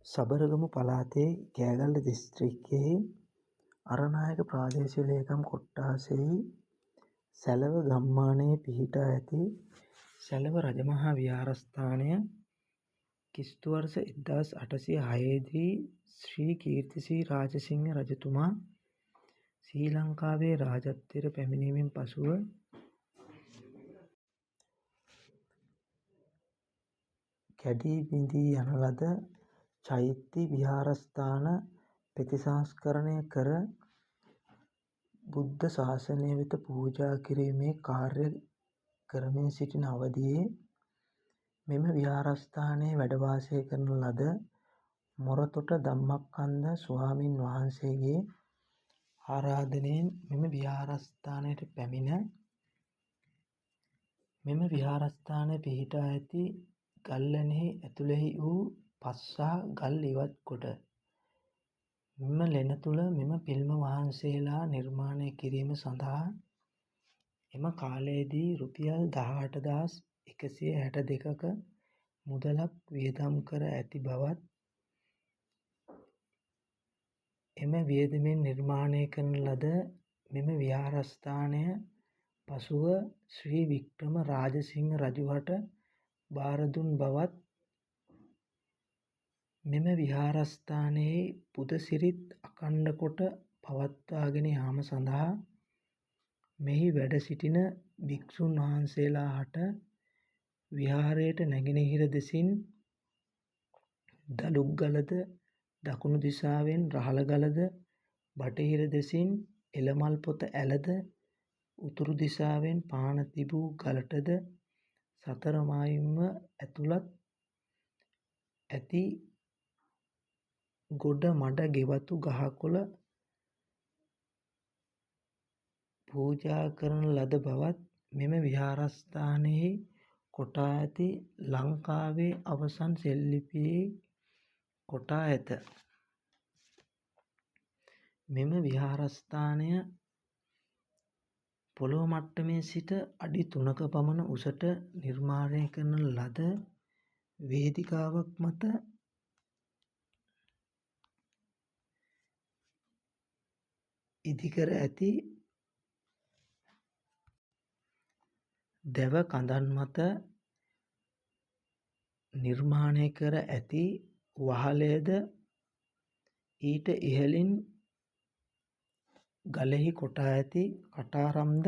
සබරගමු පළාතේ කෑගල්ල දිස්ත්‍රික්කයෙහි අරණායක ප්‍රාදේශීය ලේකම් කොට්ඨාසයෙහි සැලව ගම්මානයේ පිහිටා ඇති සැලව රජමහා විහාරස්ථානය කිස්තු වර්ෂ 1806 දී ශ්‍රී කීර්තිශ්‍රී රාජසිංහ රජතුමා ශ්‍රී ලංකාවේ රාජත්වයට පැමිණීමෙන් පසුව කැඩී බිඳී යන ලද චෛත්‍ය විහාරස්ථාන ප්‍රතිසංස්කරණය කර බුද්ධ ශාසනය වෙත පූජා කිරීමේ කාර්ය කරමින් සිටින අවධියේ මෙම විහාරස්ථානයේ වැඩ වාසය කරන ලද මොරතොට ධම්මක්ඛන්ද ස්වාමීන් වහන්සේගේ ආරාධනයෙන් මෙම විහාරස්ථානයට පැමිණ මෙම විහාරස්ථානයේ පිහිටා ඇති ගල්ලෙනෙහි ඇතුළෙහි වූ පස් සහ ගල් ඉවත් කොට මෙම ලෙන තුළ මෙම පිල්ම වහන්සේලා නිර්මාණය කිරීම සඳහා එම කාලයේදී රුපියල් 18,162ක මුදලක් වියදම් කර ඇති බවත් එම වියදමෙන් නිර්මාණය කරන ලද මෙම විහාරස්ථානය පසුව ශ්‍රී වික්‍රම රාජසිංහ රජුහට භාර දුන් බවත් මෙම විහාරස්ථානයේ පුදසිරිත් අඛණ්ඩ කොට පවත්වාගෙන යාම සඳහා මෙහි වැඩ සිටින භික්ෂුන් වහන්සේලා හට විහාරයට නැගෙනහිර දෙසින් දලුක්ගලද දකුණු දිසාවෙන් රහලගලද බටහිර දෙසින් එළමල්පොත ඇලද උතුරු දිසාවෙන් පාන තිබූ ගලටද සතර මායිම්ව ඇතුළත් ඇති ගොඩ මඩ ගෙවතු ගහකොළ පූජා කරන ලද බවත් මෙම විහාරස්ථානයෙහි කොටා ඇති ලංකාවේ අවසන් සෙල්ලිපියෙහි කොටා ඇත. මෙම විහාරස්ථානය පොළොව මට්ටමේ සිට අඩි 3ක පමණ උසට නිර්මාණය කරන ලද වේදිකාවක් මත ඉදිකර ඇති දැව කඳන් මත නිර්මාණය කර ඇති වහලයද ඊට ඉහළින් ගලෙහි කොටා ඇති කටාරම්ද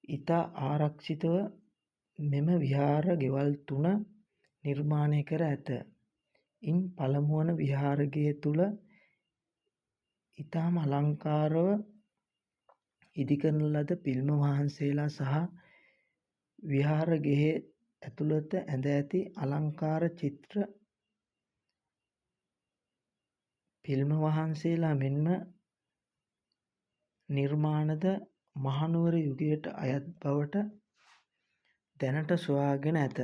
ඉතා ආරක්ෂිතව මෙම විහාර ගෙවල් 3 නිර්මාණය කර ඇත. ඉන් පළමු වන විහාරගය තුළ ඉතාම අලංකාරව ඉදිකරන ලද පිල්ම වහන්සේලා සහ විහාරගෙය ඇතුළත ඇඳ ඇති අලංකාර චිත්‍ර පිල්ම වහන්සේලා මෙන්ම නිර්මාණද මහනුවර යුගයට අයත් බවට දැනට සොයාගෙන ඇත.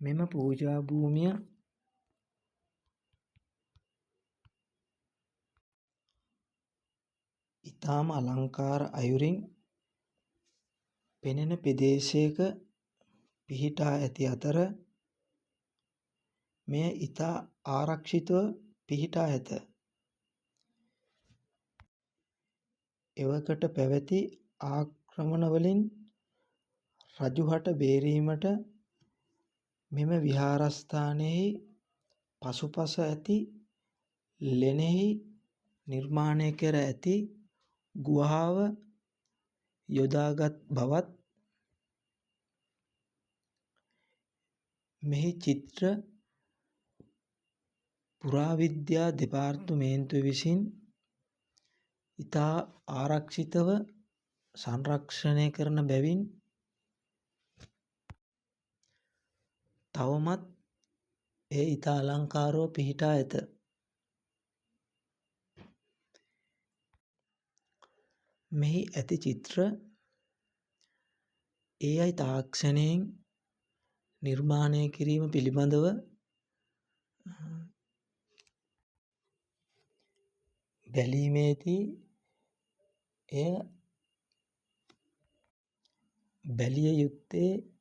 මෙම පූජා භූමිය ඉතාම අලංකාර අයුරින් පෙනෙන ප්‍රදේශයක පිහිටා ඇති අතර මෙය ඉතා ආරක්ෂිතව පිහිටා ඇත. එවකට පැවති ආක්‍රමණවලින් රජුහට බේරීමට මෙම විහාරස්ථානයෙහි පසුපස ඇති ලෙනෙහි නිර්මාණය කර ඇති ගුහාව යොදාගත් බවත් මෙහි චිත්‍ර පුරාවිද්‍යා දෙපාර්තමේන්තුව විසින් ඉතා ආරක්ෂිතව සංරක්ෂණය කරන බැවින් තවමත් එය ඉතා අලංකාරව පිහිටා ඇත. මෙහි ඇති චිත්‍ර AI තාක්ෂණයෙන් නිර්මාණය කිරීම පිළිබඳව බැලීමේදී එය බැලිය යුත්තේ